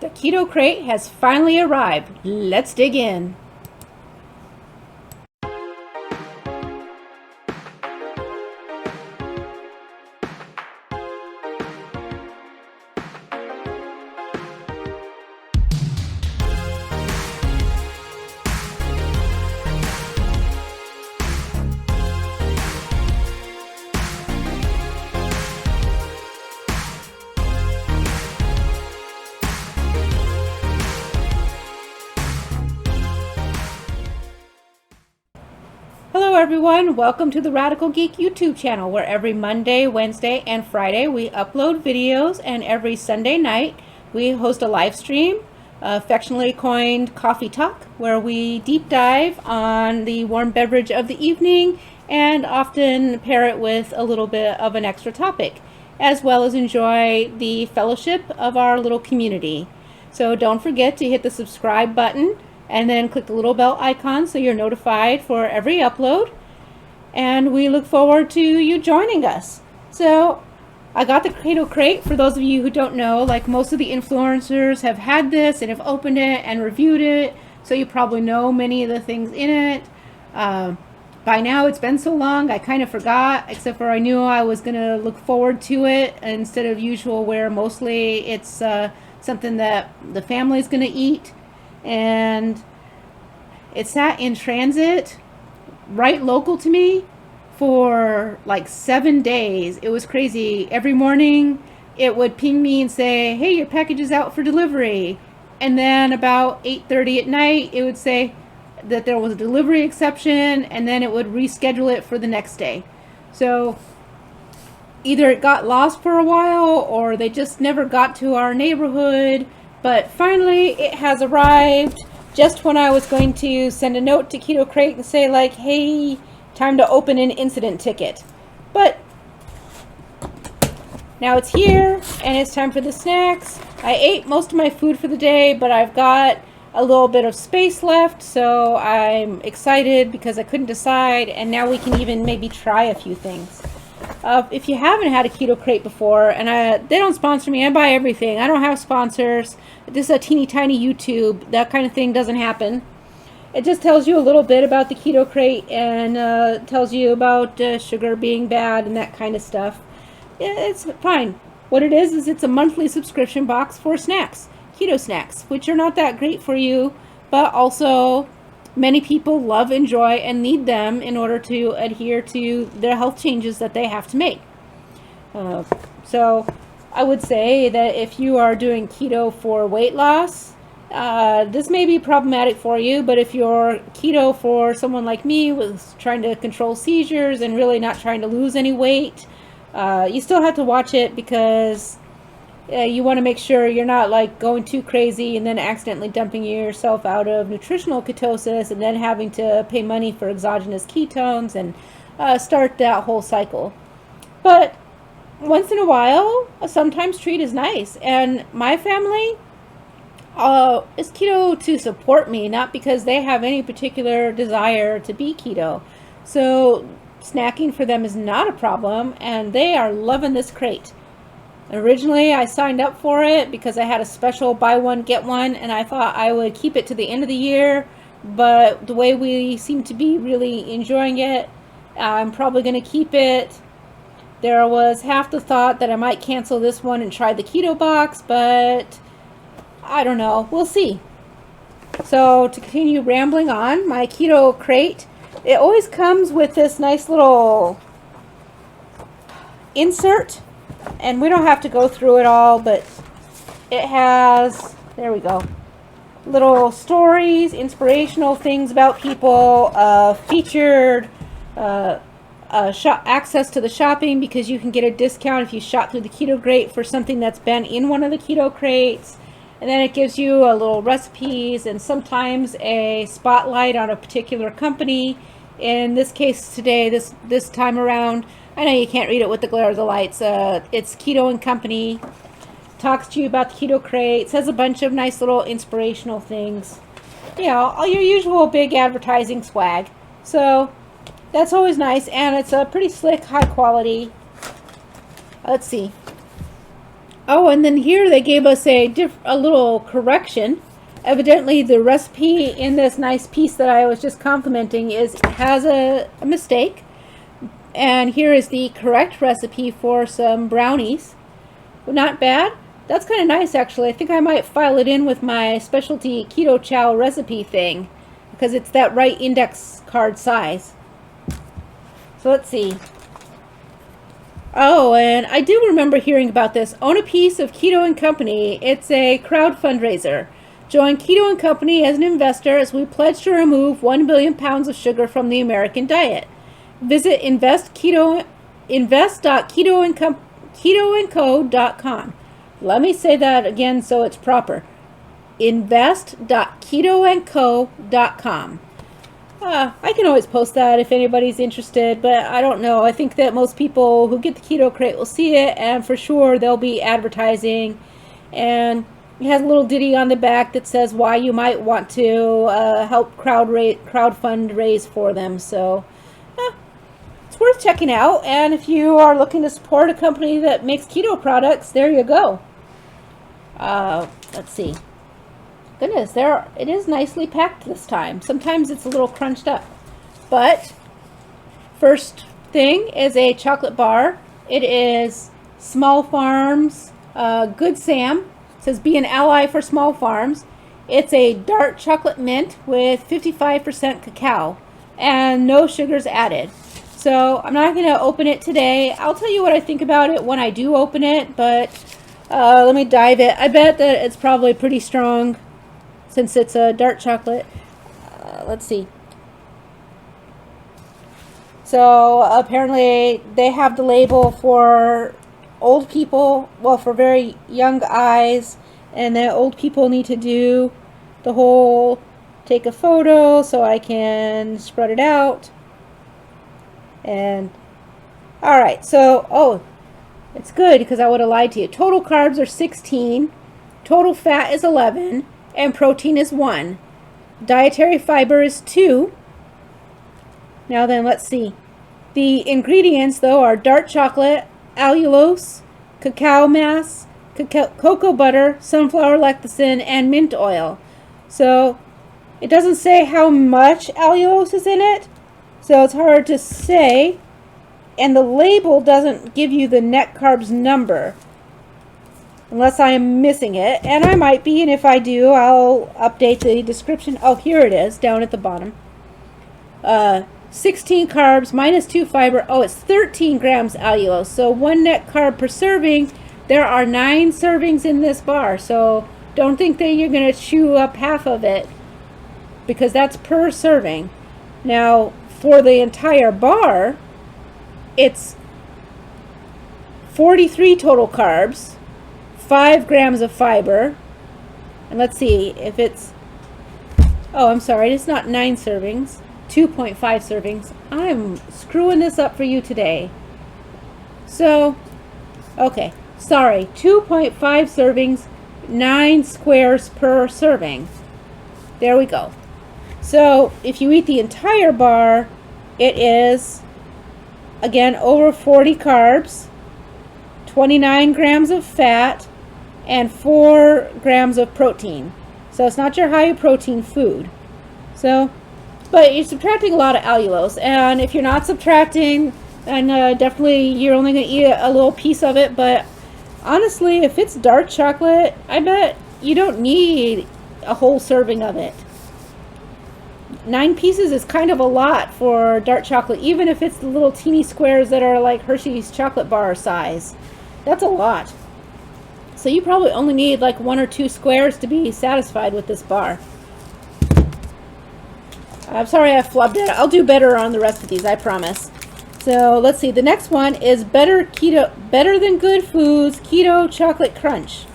The Keto Krate has finally arrived. Let's dig in. Hello everyone, welcome to the Radical Geek YouTube channel, where every Monday, Wednesday, and Friday we upload videos, and every Sunday night we host a live stream, affectionately coined Coffee Talk, where we deep dive on the warm beverage of the evening and often pair it with a little bit of an extra topic, as well as enjoy the fellowship of our little community. So don't forget to hit the subscribe button and then click the little bell icon so you're notified for every upload, and we look forward to you joining us. So I got the Keto Krate. For those of you who don't know, like most of the influencers have had this and have opened it and reviewed it, so you probably know many of the things in it. By now it's been so long I kind of forgot, except for I knew I was gonna look forward to it instead of usual, where mostly it's something that the family's gonna eat. And it sat in transit right local to me for like 7 days. It was crazy. Every morning it would ping me and say, hey, your package is out for delivery. And then about 8:30 at night it would say that there was a delivery exception, and then it would reschedule it for the next day. So either it got lost for a while or they just never got to our neighborhood. But finally it has arrived just when I was going to send a note to Keto Krate and say, like, hey, time to open an incident ticket. But now it's here and it's time for the snacks. I ate most of my food for the day, but I've got a little bit of space left, so I'm excited because I couldn't decide, and now we can even maybe try a few things. If you haven't had a Keto Krate before, and they don't sponsor me, I buy everything. I don't have sponsors. This is a teeny tiny YouTube. That kind of thing doesn't happen. It just tells you a little bit about the Keto Krate and tells you about sugar being bad and that kind of stuff. It's fine. What it is it's a monthly subscription box for snacks, keto snacks, which are not that great for you, but also many people love, enjoy, and need them in order to adhere to their health changes that they have to make. So I would say that if you are doing keto for weight loss, this may be problematic for you, but if you're keto for someone like me with trying to control seizures and really not trying to lose any weight, you still have to watch it, because you want to make sure you're not like going too crazy and then accidentally dumping yourself out of nutritional ketosis and then having to pay money for exogenous ketones and start that whole cycle. But once in a while, a sometimes treat is nice. And my family is keto to support me, not because they have any particular desire to be keto. So snacking for them is not a problem, and they are loving this crate. Originally, I signed up for it because I had a special buy one, get one, and I thought I would keep it to the end of the year. But the way we seem to be really enjoying it, I'm probably going to keep it. There was half the thought that I might cancel this one and try the keto box, but I don't know. We'll see. So to continue rambling on, my Keto Krate, it always comes with this nice little insert. And we don't have to go through it all, but it has, there we go, little stories, inspirational things about people, featured access to the shopping, because you can get a discount if you shop through the Keto Krate for something that's been in one of the Keto Krates. And then it gives you a little recipes and sometimes a spotlight on a particular company. In this case today, this time around, I know you can't read it with the glare of the lights. It's Keto and Company. Talks to you about the Keto Krate. Says a bunch of nice little inspirational things. You know, all your usual big advertising swag. So that's always nice, and it's a pretty slick, high quality. Let's see. Oh, and then here they gave us a little correction. Evidently, the recipe in this nice piece that I was just complimenting has a mistake. And here is the correct recipe for some brownies. Not bad. That's kind of nice, actually. I think I might file it in with my specialty keto chow recipe thing, because it's that right index card size. So let's see. Oh, and I do remember hearing about this. Own a piece of Keto & Company. It's a crowd fundraiser. Join Keto & Company as an investor as we pledge to remove 1 billion pounds of sugar from the American diet. Visit invest.ketoandco.com. Let me say that again so it's proper. invest.ketoandco.com. I can always post that if anybody's interested, but I don't know. I think that most people who get the Keto Krate will see it, and for sure they'll be advertising. And it has a little ditty on the back that says why you might want to help crowdfund raise for them. So it's worth checking out. And if you are looking to support a company that makes keto products, there you go. Let's see. Goodness, it is nicely packed this time. Sometimes it's a little crunched up. But first thing is a chocolate bar. It is Small Farms Good Sam. It says be an ally for small farms. It's a dark chocolate mint with 55% cacao and no sugars added. So I'm not going to open it today. I'll tell you what I think about it when I do open it, but let me dive it. I bet that it's probably pretty strong since it's a dark chocolate. Let's see. So apparently they have the label for old people, well, for very young eyes, and then old people need to do the whole take a photo so I can spread it out. And all right, so it's good because I would have lied to you. Total carbs are 16, total fat is 11, and protein is 1. Dietary fiber is 2. Now then, let's see. The ingredients, though, are dark chocolate, allulose, cacao mass, cocoa butter, sunflower lecithin, and mint oil. So it doesn't say how much allulose is in it, so it's hard to say. And the label doesn't give you the net carbs number, unless I am missing it, and I might be, and if I do, I'll update the description. Oh, here it is, down at the bottom. 16 carbs, minus 2 fiber. Oh, it's 13 grams allulose, so 1 net carb per serving. There are 9 servings in this bar, so don't think that you're going to chew up half of it, because that's per serving. Now, for the entire bar, it's 43 total carbs, 5 grams of fiber, and let's see if it's, oh, I'm sorry, it's not 9 servings, 2.5 servings. I'm screwing this up for you today. So, okay, sorry, 2.5 servings, 9 squares per serving. There we go. So, if you eat the entire bar, it is, again, over 40 carbs, 29 grams of fat, and 4 grams of protein. So it's not your high protein food. So, but you're subtracting a lot of allulose, and if you're not subtracting, then definitely you're only going to eat a little piece of it. But honestly, if it's dark chocolate, I bet you don't need a whole serving of it. 9 pieces is kind of a lot for dark chocolate, even if it's the little teeny squares that are like Hershey's chocolate bar size. That's a lot. So you probably only need like 1 or 2 squares to be satisfied with this bar. I'm sorry I flubbed it. I'll do better on the rest of these, I promise. So let's see. The next one is Better Than Good Foods Keto Chocolate Crunch.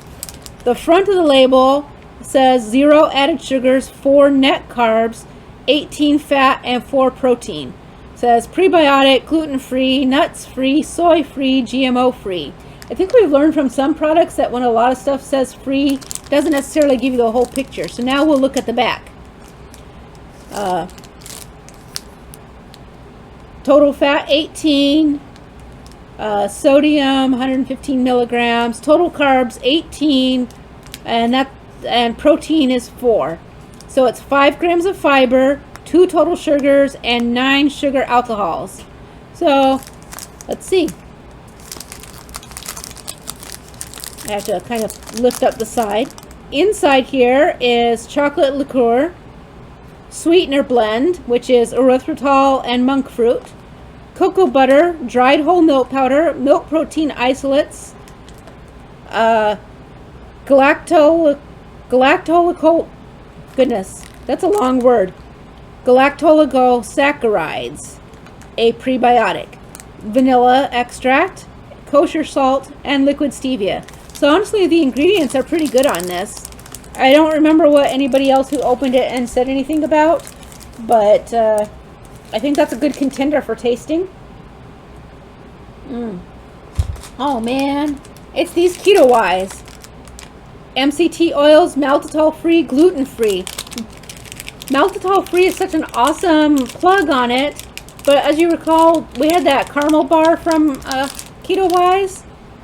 The front of the label says 0 added sugars, 4 net carbs, 18 fat, and 4 protein. It says prebiotic, gluten-free, nuts-free, soy-free, GMO-free. I think we've learned from some products that when a lot of stuff says free, it doesn't necessarily give you the whole picture. So now we'll look at the back. Total fat 18, Sodium 115 milligrams, total carbs 18, and protein is 4. So it's 5 grams of fiber, 2 total sugars, and 9 sugar alcohols. So let's see. I have to kind of lift up the side. Inside here is chocolate liqueur, sweetener blend, which is erythritol and monk fruit, cocoa butter, dried whole milk powder, milk protein isolates, goodness, that's a long word, galactoligosaccharides, a prebiotic, vanilla extract, kosher salt, and liquid stevia. So honestly, the ingredients are pretty good on this. I don't remember what anybody else who opened it and said anything about, but I think that's a good contender for tasting. Oh man, it's these Keto Wise. MCT oils, maltitol free, gluten free. Maltitol free is such an awesome plug on it, but as you recall, we had that caramel bar from Keto Wise,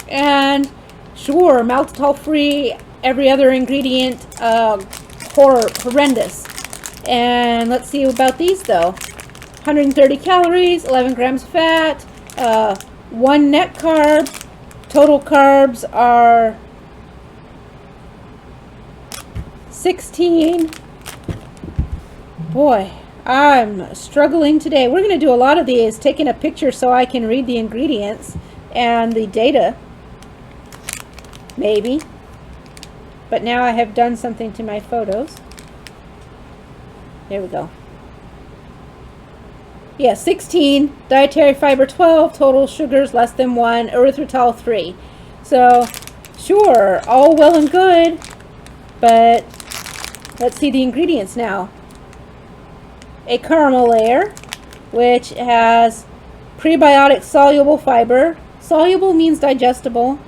and sure, maltitol free, every other ingredient, horrendous. And let's see about these though. 130 calories, 11 grams fat, 1 net carb, total carbs are 16. Boy, I'm struggling today. We're going to do a lot of these, taking a picture so I can read the ingredients and the data. Maybe. But now I have done something to my photos. There we go. Yeah, 16, dietary fiber 12, total sugars less than 1, erythritol 3. So, sure, all well and good, but let's see the ingredients now. A caramel layer, which has prebiotic soluble fiber. Soluble means digestible.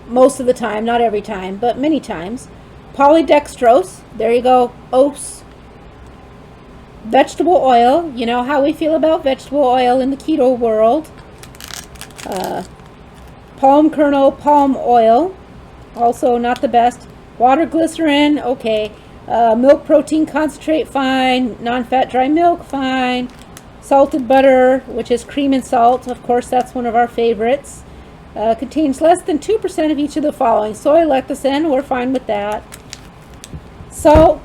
Most of the time, not every time, but many times. Polydextrose, there you go, oats. Vegetable oil, you know how we feel about vegetable oil in the keto world. Palm kernel palm oil, also not the best. Water glycerin, okay. Milk protein concentrate, fine. Non-fat dry milk, fine. Salted butter, which is cream and salt, of course that's one of our favorites. Contains less than 2% of each of the following. Soy lecithin, we're fine with that. Salt,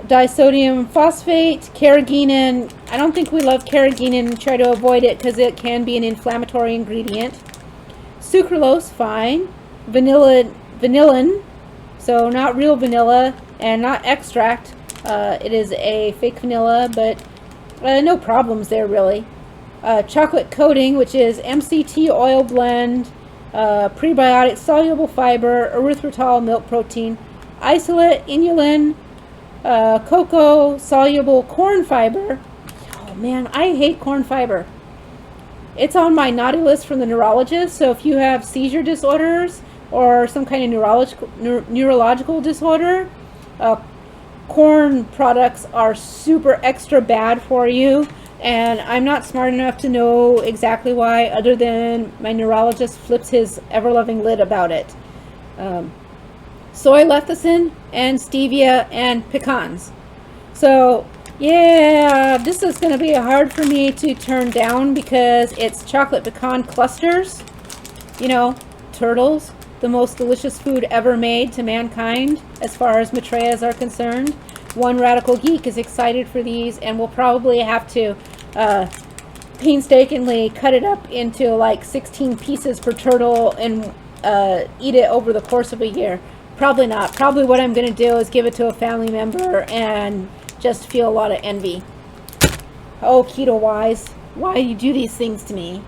disodium phosphate, carrageenan. I don't think we love carrageenan. Try to avoid it because it can be an inflammatory ingredient. Sucralose, fine. Vanillin, so not real vanilla and not extract. It is a fake vanilla, but no problems there really. Chocolate coating, which is MCT oil blend, prebiotic soluble fiber, erythritol, milk protein, isolate, inulin, cocoa soluble corn fiber. Oh man, I hate corn fiber. It's on my naughty list from the neurologist, so if you have seizure disorders or some kind of neurological disorder, corn products are super extra bad for you. And I'm not smart enough to know exactly why, other than my neurologist flips his ever-loving lid about it. Soy lecithin and stevia and pecans. So yeah, this is going to be hard for me to turn down because it's chocolate pecan clusters. You know, turtles, the most delicious food ever made to mankind as far as Maitreya's are concerned. One Radical Geek is excited for these, and we'll probably have to painstakingly cut it up into like 16 pieces per turtle and eat it over the course of a year. Probably not. Probably what I'm going to do is give it to a family member and just feel a lot of envy. Oh, Keto Wise, why do you do these things to me?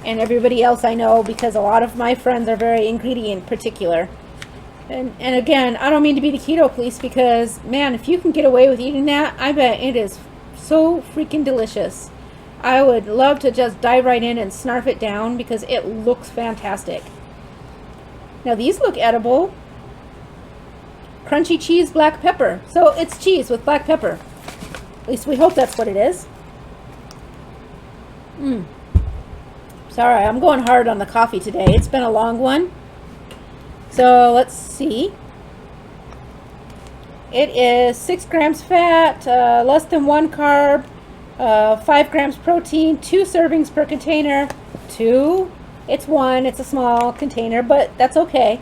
And everybody else I know, because a lot of my friends are very ingredient particular. And again, I don't mean to be the keto police, because man, if you can get away with eating that, I bet it is so freaking delicious. I would love to just dive right in and snarf it down because it looks fantastic. Now these look edible. Crunchy cheese black pepper. So it's cheese with black pepper. At least we hope that's what it is. Sorry, I'm going hard on the coffee today. It's been a long one. So let's see. It is 6 grams fat, less than 1 carb, 5 grams protein, 2 servings per container. 2. It's 1. It's a small container, but that's okay.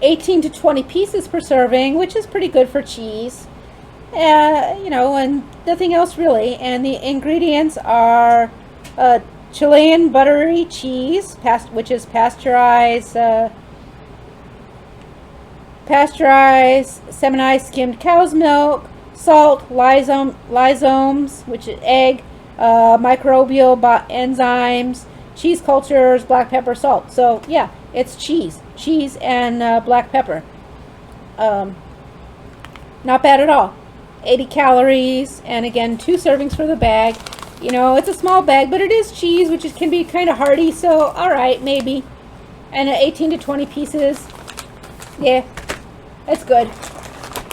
18 to 20 pieces per serving, which is pretty good for cheese. You know, and nothing else really. And the ingredients are Chilean buttery cheese, which is pasteurized, seminized skimmed cow's milk, salt, lysomes, which is egg, microbial enzymes, cheese cultures, black pepper, salt. So yeah, it's cheese and black pepper. Not bad at all. 80 calories, and again 2 servings for the bag. You know, it's a small bag, but it is cheese, which can be kind of hearty, so all right, maybe. And 18 to 20 pieces. Yeah, it's good.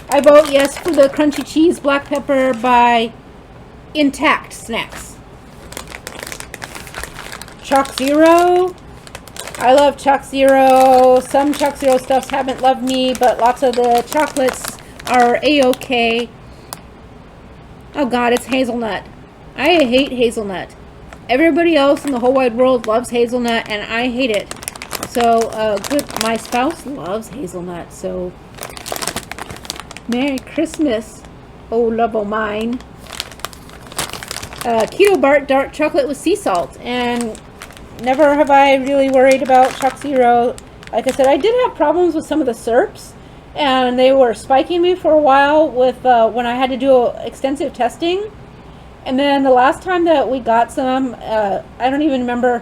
I vote yes for the crunchy cheese black pepper by Intact Snacks. Choc Zero. I love Choc Zero. Some Choc Zero stuffs haven't loved me, but lots of the chocolates are a-okay. Oh God, it's hazelnut. I hate hazelnut. Everybody else in the whole wide world loves hazelnut, and I hate it. So, my spouse loves hazelnut, so Merry Christmas, oh love o' mine. Keto Bart dark chocolate with sea salt, and never have I really worried about Choc Zero. Like I said, I did have problems with some of the syrups, and they were spiking me for a while with when I had to do extensive testing. And then the last time that we got some, I don't even remember.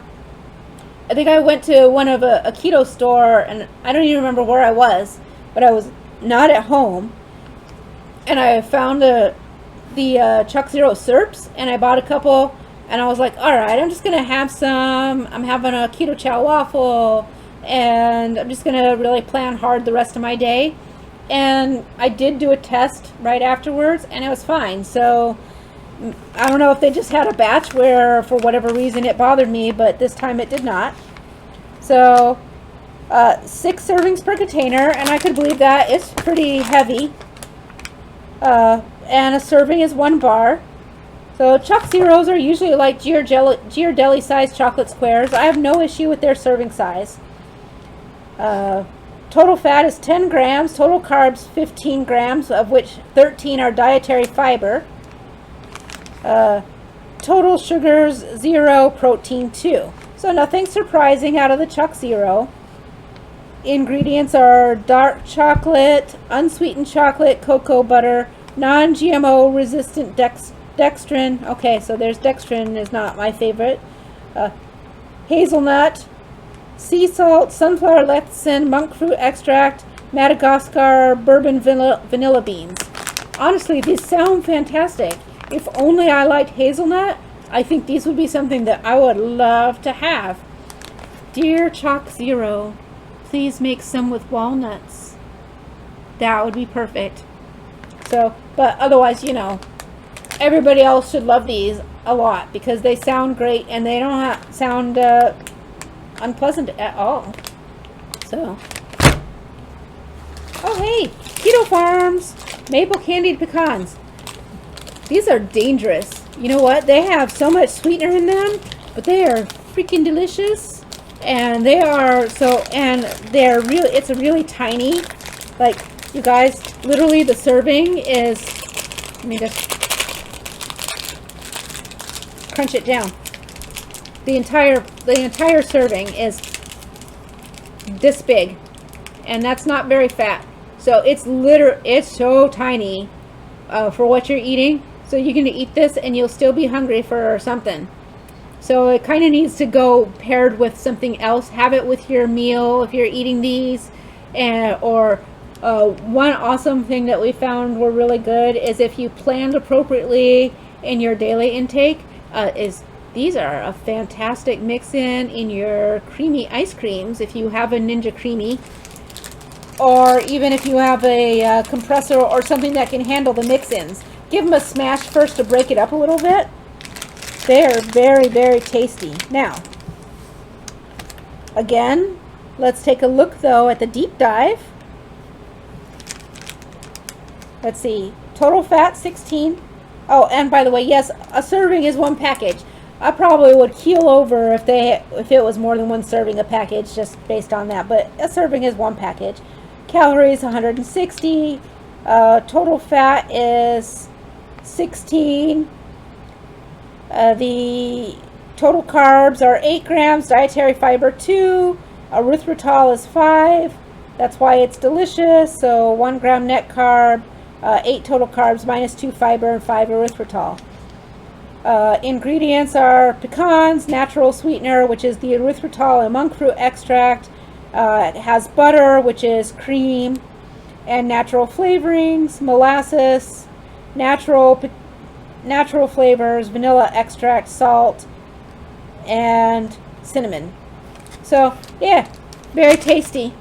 I think I went to one of a keto store, and I don't even remember where I was, but I was not at home. And I found the Choc Zero syrups, and I bought a couple, and I was like, all right, I'm just going to have some. I'm having a keto chow waffle, and I'm just going to really plan hard the rest of my day. And I did do a test right afterwards, and it was fine. So I don't know if they just had a batch where for whatever reason it bothered me, but this time it did not. So 6 servings per container, and I could believe that. It's pretty heavy. And a serving is 1 bar. So Choc Zeros are usually like Ghirardelli sized chocolate squares. I have no issue with their serving size. Total fat is 10 grams, total carbs 15 grams, of which 13 are dietary fiber. Total sugars 0, protein 2. So nothing surprising out of the Choc Zero. Ingredients are dark chocolate, unsweetened chocolate, cocoa butter, non-GMO resistant dextrin. Okay, so there's dextrin is not my favorite. Hazelnut, sea salt, sunflower lecithin, monk fruit extract, Madagascar bourbon vanilla beans. Honestly, these sound fantastic. If only I liked hazelnut, I think these would be something that I would love to have. Dear Choc Zero, please make some with walnuts. That would be perfect. So, but otherwise, you know, everybody else should love these a lot because they sound great and they don't sound unpleasant at all. So, oh hey, Keto Farms maple candied pecans. These are dangerous. You know what? They have so much sweetener in them, but they are freaking delicious. And they are so, and they're really, it's a really tiny, like, you guys, literally the serving is, let me just crunch it down. The entire serving is this big, and that's not very fat. So it's so tiny for what you're eating. So you're going to eat this and you'll still be hungry for something. So it kind of needs to go paired with something else. Have it with your meal if you're eating these. Or one awesome thing that we found were really good is if you planned appropriately in your daily intake, these are a fantastic mix-in your creamy ice creams if you have a Ninja Creamy. Or even if you have a compressor or something that can handle the mix-ins. Give them a smash first to break it up a little bit. They're very, very tasty. Now, Again, let's take a look though at the deep dive. Let's see, total fat 16. Oh, and by the way, yes, a serving is one package. I probably would keel over if it was more than one serving a package, just based on that. But a serving is one package. Calories 160. Total fat is 16. The total carbs are 8 grams. Dietary fiber 2. Erythritol is 5. That's why it's delicious. So 1 gram net carb. 8 total carbs, minus 2 fiber, and 5 erythritol. Ingredients are pecans, natural sweetener, which is the erythritol and monk fruit extract. It has butter, which is cream, and natural flavorings, molasses, natural flavors, vanilla extract, salt, and cinnamon. So, yeah, very tasty.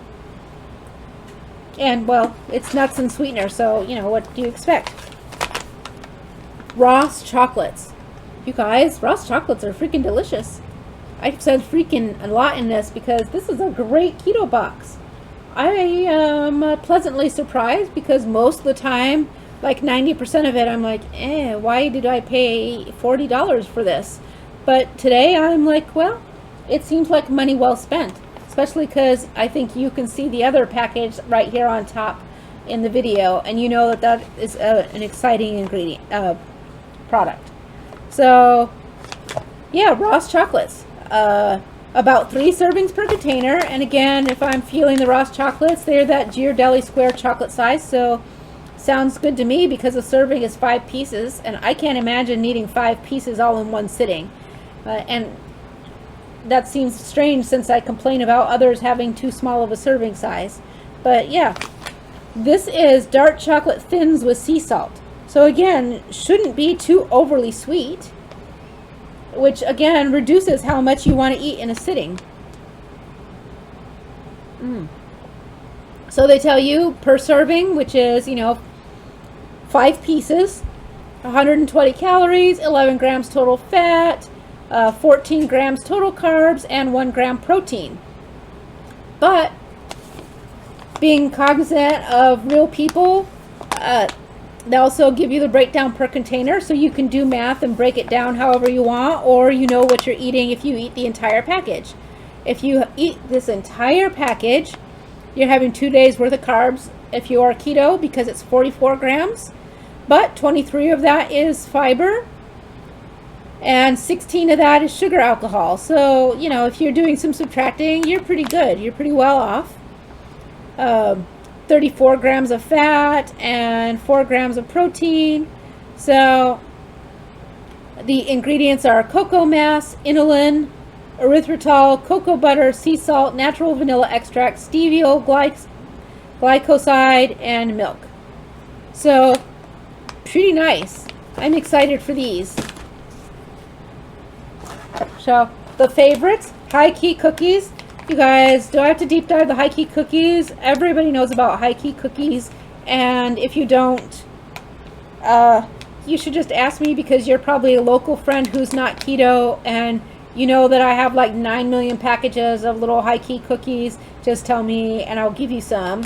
And, well, it's nuts and sweetener, so, you know, what do you expect? Ross chocolates. You guys, Ross chocolates are freaking delicious. I've said freaking a lot in this because this is a great keto box. I am pleasantly surprised because most of the time, like 90% of it, I'm like, why did I pay $40 for this? But today I'm like, well, it seems like money well spent. Especially because I think you can see the other package right here on top in the video, and you know that is an exciting ingredient product. So yeah, Ross chocolates, about 3 servings per container. And again, if I'm feeling the Ross chocolates, they're that Ghirardelli square chocolate size, so sounds good to me because a serving is 5 pieces, and I can't imagine needing 5 pieces all in one sitting. And that seems strange since I complain about others having too small of a serving size. But yeah, this is dark chocolate thins with sea salt. So again, shouldn't be too overly sweet, which again reduces how much you want to eat in a sitting. So they tell you per serving, which is, you know, 5 pieces, 120 calories, 11 grams total fat, 14 grams total carbs, and 1 gram protein. But being cognizant of real people, they also give you the breakdown per container, so you can do math and break it down however you want, or you know what you're eating if you eat the entire package. If you eat this entire package, you're having 2 days worth of carbs if you are keto, because it's 44 grams, but 23 of that is fiber, and 16 of that is sugar alcohol. So, you know, if you're doing some subtracting, you're pretty good. You're pretty well off. 34 grams of fat and 4 grams of protein. So the ingredients are cocoa mass, inulin, erythritol, cocoa butter, sea salt, natural vanilla extract, stevia, glycoside, and milk. So pretty nice. I'm excited for these. So the favorites, high key cookies. You guys, do I have to deep dive the high key cookies? Everybody knows about high key cookies, and if you don't, you should just ask me, because you're probably a local friend who's not keto, and you know that I have like 9 million packages of little high key cookies. Just tell me and I'll give you some.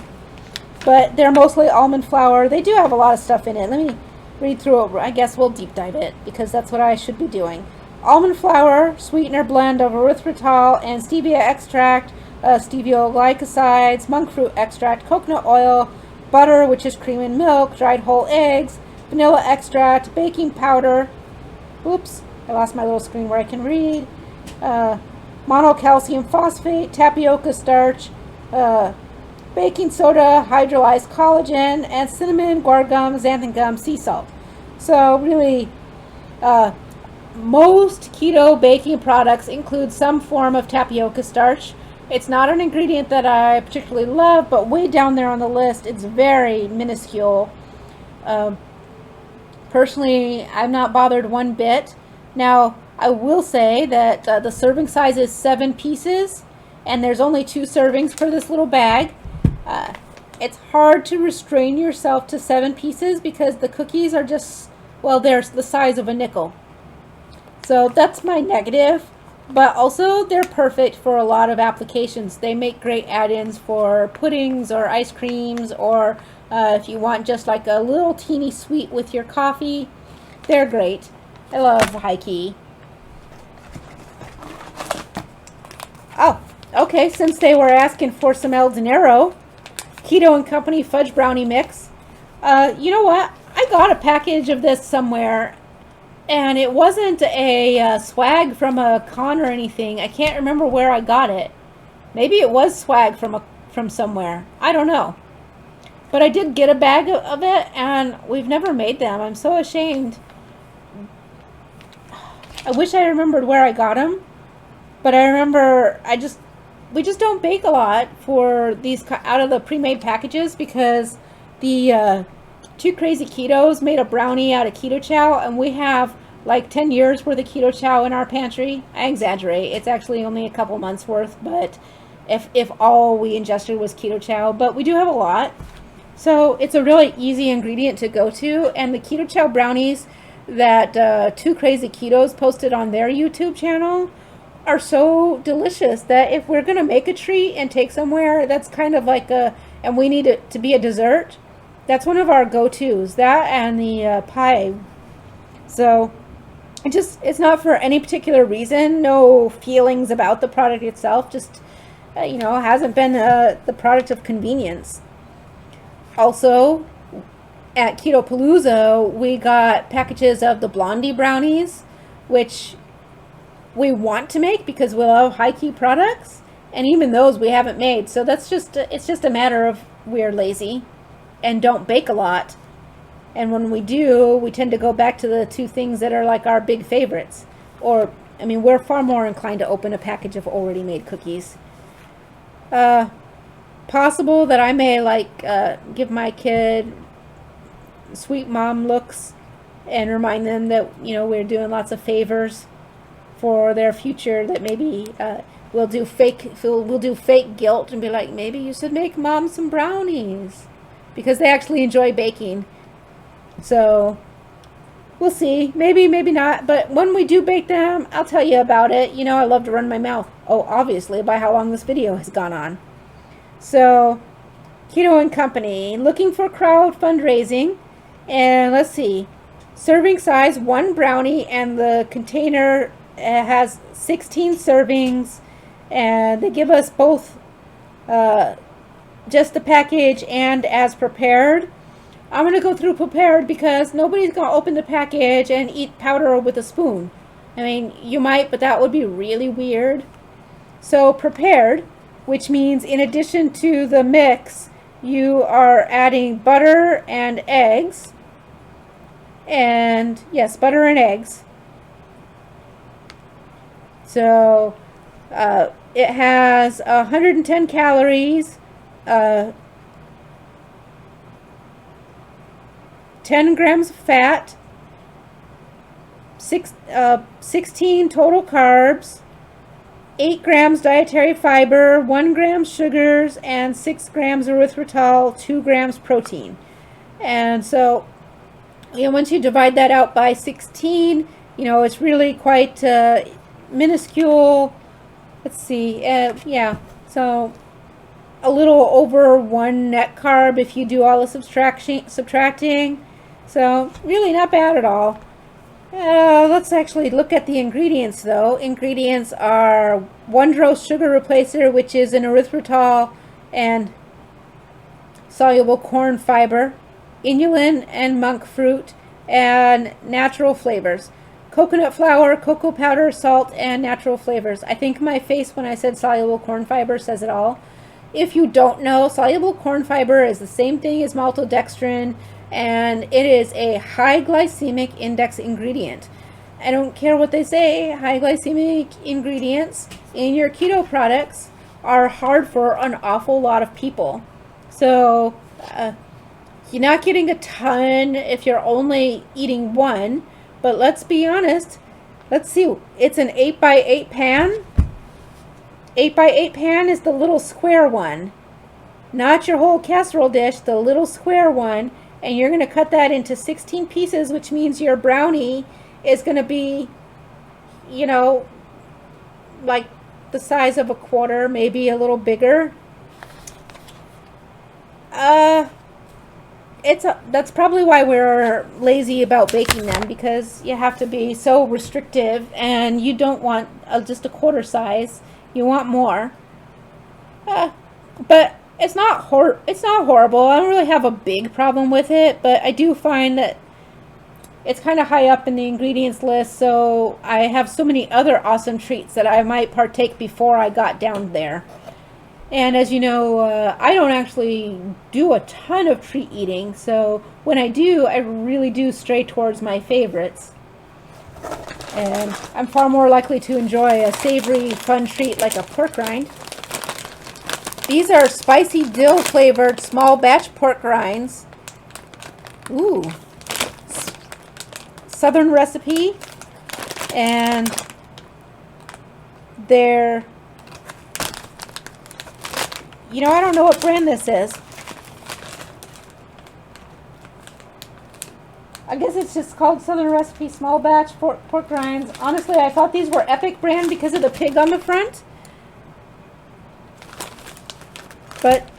But they're mostly almond flour. They do have a lot of stuff in it. Let me read through it. I guess we'll deep dive it, because that's what I should be doing. Almond flour, sweetener blend of erythritol and stevia extract, stevia glycosides, monk fruit extract, coconut oil, butter, which is cream and milk, dried whole eggs, vanilla extract, baking powder. Oops, I lost my little screen where I can read. Monocalcium phosphate, tapioca starch, baking soda, hydrolyzed collagen, and cinnamon, guar gum, xanthan gum, sea salt. So really, most keto baking products include some form of tapioca starch. It's not an ingredient that I particularly love, but way down there on the list, it's very minuscule. Personally, I'm not bothered one bit. Now, I will say that the serving size is 7 pieces, and there's only 2 servings per this little bag. It's hard to restrain yourself to 7 pieces because the cookies are just, well, they're the size of a nickel. So that's my negative. But also, they're perfect for a lot of applications. They make great add-ins for puddings or ice creams, or if you want just like a little teeny sweet with your coffee, they're great. I love high key. Oh, okay, since they were asking for some El Dinero, Keto and Company Fudge Brownie Mix. You know what? I got a package of this somewhere, and it wasn't a swag from a con or anything. I can't remember where I got it. Maybe it was swag from somewhere. I don't know. But I did get a bag of it, and we've never made them. I'm so ashamed. I wish I remembered where I got them, but I remember we just don't bake a lot for these out of the pre-made packages, because the Two Crazy Ketos made a brownie out of keto chow, and we have like 10 years worth of keto chow in our pantry. I exaggerate. It's actually only a couple months worth, but if all we ingested was keto chow, but we do have a lot. So it's a really easy ingredient to go to, and the keto chow brownies that Two Crazy Ketos posted on their YouTube channel are so delicious that if we're going to make a treat and take somewhere that's kind of like and we need it to be a dessert, that's one of our go-tos, that and the pie. So it's not for any particular reason, no feelings about the product itself, just, hasn't been the product of convenience. Also, at Keto Palooza, we got packages of the Blondie Brownies, which we want to make because we love high-key products, and even those we haven't made. So it's just a matter of we're lazy and don't bake a lot. And when we do, we tend to go back to the two things that are like our big favorites. Or, I mean, we're far more inclined to open a package of already made cookies. Possible that I may give my kid sweet mom looks and remind them that we're doing lots of favors for their future, that maybe we'll do fake guilt and be like, maybe you should make mom some brownies, because they actually enjoy baking. So we'll see, maybe not, but when we do bake them, I'll tell you about it. I love to run my mouth, obviously, by how long this video has gone on. So Keto and Company, looking for crowd fundraising, and let's see, serving size 1 brownie, and the container has 16 servings, and they give us both just the package and as prepared. I'm going to go through prepared because nobody's going to open the package and eat powder with a spoon. I mean, you might, but that would be really weird. So prepared, which means in addition to the mix, you are adding butter and eggs. And yes, butter and eggs. So it has 110 calories, 10 grams of fat, 16 total carbs, 8 grams dietary fiber, 1 gram sugars, and 6 grams erythritol, 2 grams protein. And so, once you divide that out by 16, it's really quite minuscule. Let's see, yeah, so a little over 1 net carb if you do all the subtracting. So really not bad at all. Let's actually look at the ingredients, though. Ingredients are 1 dose sugar replacer, which is an erythritol and soluble corn fiber, inulin and monk fruit, and natural flavors. Coconut flour, cocoa powder, salt, and natural flavors. I think my face when I said soluble corn fiber says it all. If you don't know, soluble corn fiber is the same thing as maltodextrin, and it is a high glycemic index ingredient. I don't care what they say, high glycemic ingredients in your keto products are hard for an awful lot of people. So you're not getting a ton if you're only eating 1, but let's be honest. Let's see, it's an 8x8 pan. 8x8 pan is the little square one, not your whole casserole dish, the little square one. And you're going to cut that into 16 pieces, which means your brownie is going to be, like the size of a quarter, maybe a little bigger. That's probably why we're lazy about baking them, because you have to be so restrictive, and you don't want just a quarter size. You want more. But it's not horrible. I don't really have a big problem with it, but I do find that it's kind of high up in the ingredients list, so I have so many other awesome treats that I might partake before I got down there. And as you know, I don't actually do a ton of treat eating, so when I do, I really do stray towards my favorites. And I'm far more likely to enjoy a savory, fun treat like a pork rind. These are spicy dill flavored small batch pork rinds. Ooh. Southern recipe. And they're, you know, I don't know what brand this is. I guess it's just called Southern Recipe Small Batch Pork Rinds. Honestly, I thought these were Epic brand because of the pig on the front. But,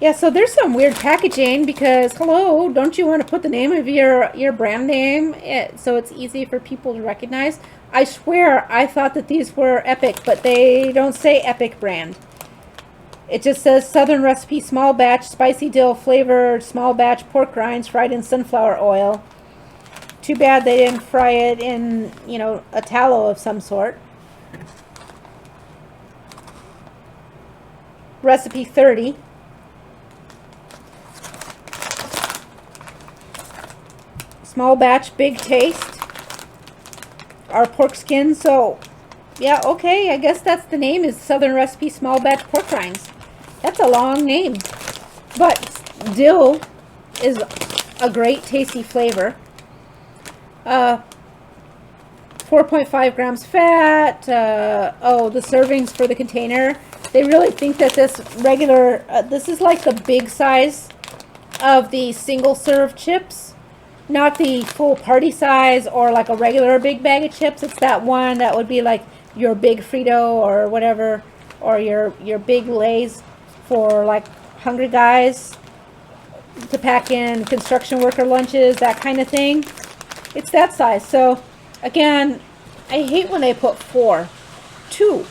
yeah, so there's some weird packaging because, hello, don't you want to put the name of your brand name so it's easy for people to recognize? I swear I thought that these were Epic, but they don't say Epic brand. It just says Southern Recipe Small Batch Spicy Dill Flavored Small Batch Pork Rinds fried in sunflower oil. Too bad they didn't fry it in, you know, a tallow of some sort. Recipe 30. Small batch, big taste. Our pork skin, so yeah, okay, I guess that's the name, is Southern Recipe Small Batch Pork Rinds. That's a long name. But dill is a great tasty flavor. 4.5 grams fat. Oh, the servings for the container. They really think that this regular, this is like the big size of the single serve chips. Not the full party size or like a regular big bag of chips. It's that one that would be like your big Frito or whatever, or your big Lay's for like hungry guys to pack in construction worker lunches, that kind of thing. It's that size. So again, I hate when they put 4. 2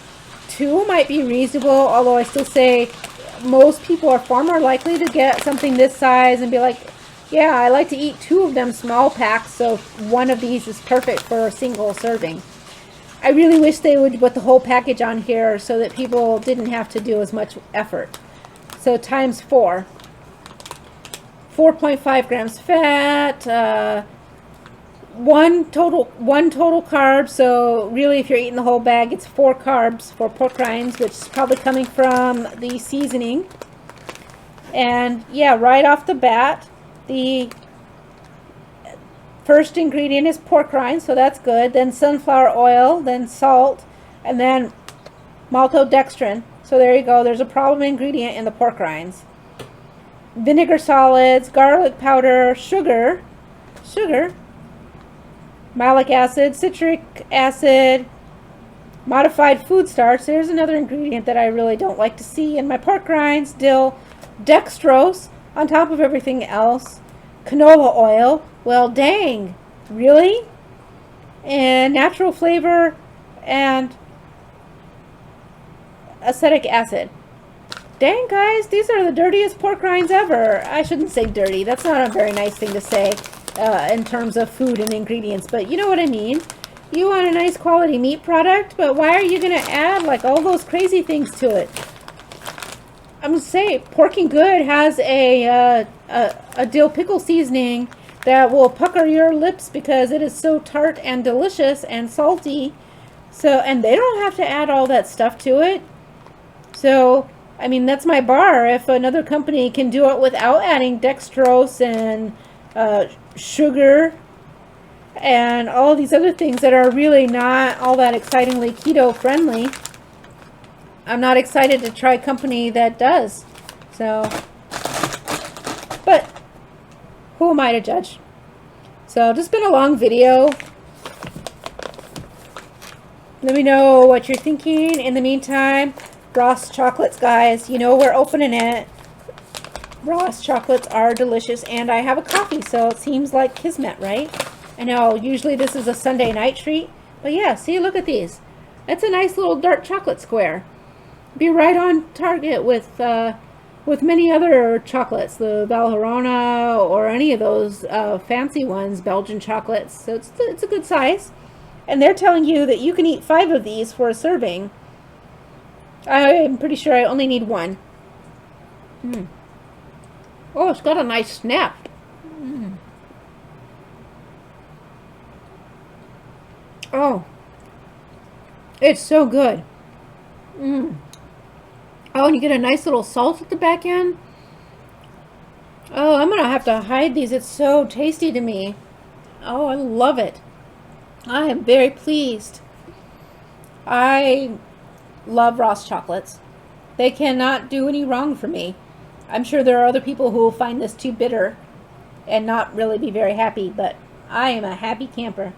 might be reasonable, although I still say most people are far more likely to get something this size and be like, yeah, I like to eat 2 of them small packs, so one of these is perfect for a single serving. I really wish they would put the whole package on here so that people didn't have to do as much effort. So times 4. 4.5 grams fat, one total carb. So really, if you're eating the whole bag, it's 4 carbs for pork rinds, which is probably coming from the seasoning. And yeah, right off the bat, the first ingredient is pork rinds, so that's good. Then sunflower oil, then salt, and then maltodextrin. So there you go. There's a problem ingredient in the pork rinds. Vinegar solids, garlic powder, sugar, malic acid, citric acid, modified food starch. There's another ingredient that I really don't like to see in my pork rinds. Dill, dextrose on top of everything else. Canola oil. Well, dang. Really? And natural flavor and acetic acid. Dang, guys, these are the dirtiest pork rinds ever. I shouldn't say dirty. That's not a very nice thing to say in terms of food and ingredients, but you know what I mean. You want a nice quality meat product, but why are you going to add like all those crazy things to it? I'm going to say Porking Good has a dill pickle seasoning that will pucker your lips because it is so tart and delicious and salty. So, and they don't have to add all that stuff to it. So, I mean, that's my bar. If another company can do it without adding dextrose and sugar and all these other things that are really not all that excitingly keto friendly, I'm not excited to try a company that does. So, but who am I to judge? So, just been a long video. Let me know what you're thinking. In the meantime, Ross chocolates, guys. You know we're opening it. Ross chocolates are delicious, and I have a coffee, so it seems like kismet, right? I know usually this is a Sunday night treat, but yeah, see, look at these. It's a nice little dark chocolate square. Be right on target with many other chocolates, the Valrhona or any of those fancy ones, Belgian chocolates. So it's a good size. And they're telling you that you can eat 5 of these for a serving. I'm pretty sure I only need 1. Oh, it's got a nice snap. Oh, it's so good. Oh, and you get a nice little salt at the back end. Oh, I'm going to have to hide these. It's so tasty to me. Oh, I love it. I am very pleased. I love Ross chocolates. They cannot do any wrong for me. I'm sure there are other people who will find this too bitter and not really be very happy, but I am a happy camper.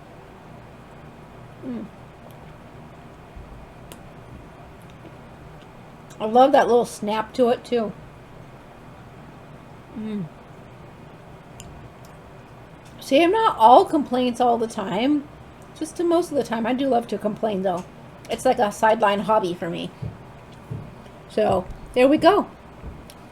I love that little snap to it too. See, I'm not all complaints all the time. Just to most of the time. I do love to complain though. It's like a sideline hobby for me. So, there we go.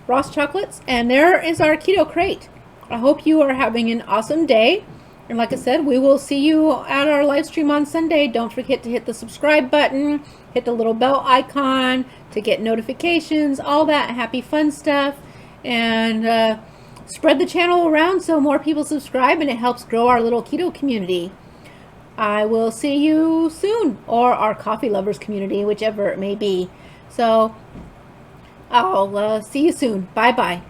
Ross chocolates, and there is our Keto Krate. I hope you are having an awesome day. And like I said, we will see you at our live stream on Sunday. Don't forget to hit the subscribe button, hit the little bell icon to get notifications, all that happy fun stuff. And spread the channel around so more people subscribe, and it helps grow our little keto community. I will see you soon, or our coffee lovers community, whichever it may be. So I'll see you soon. Bye bye.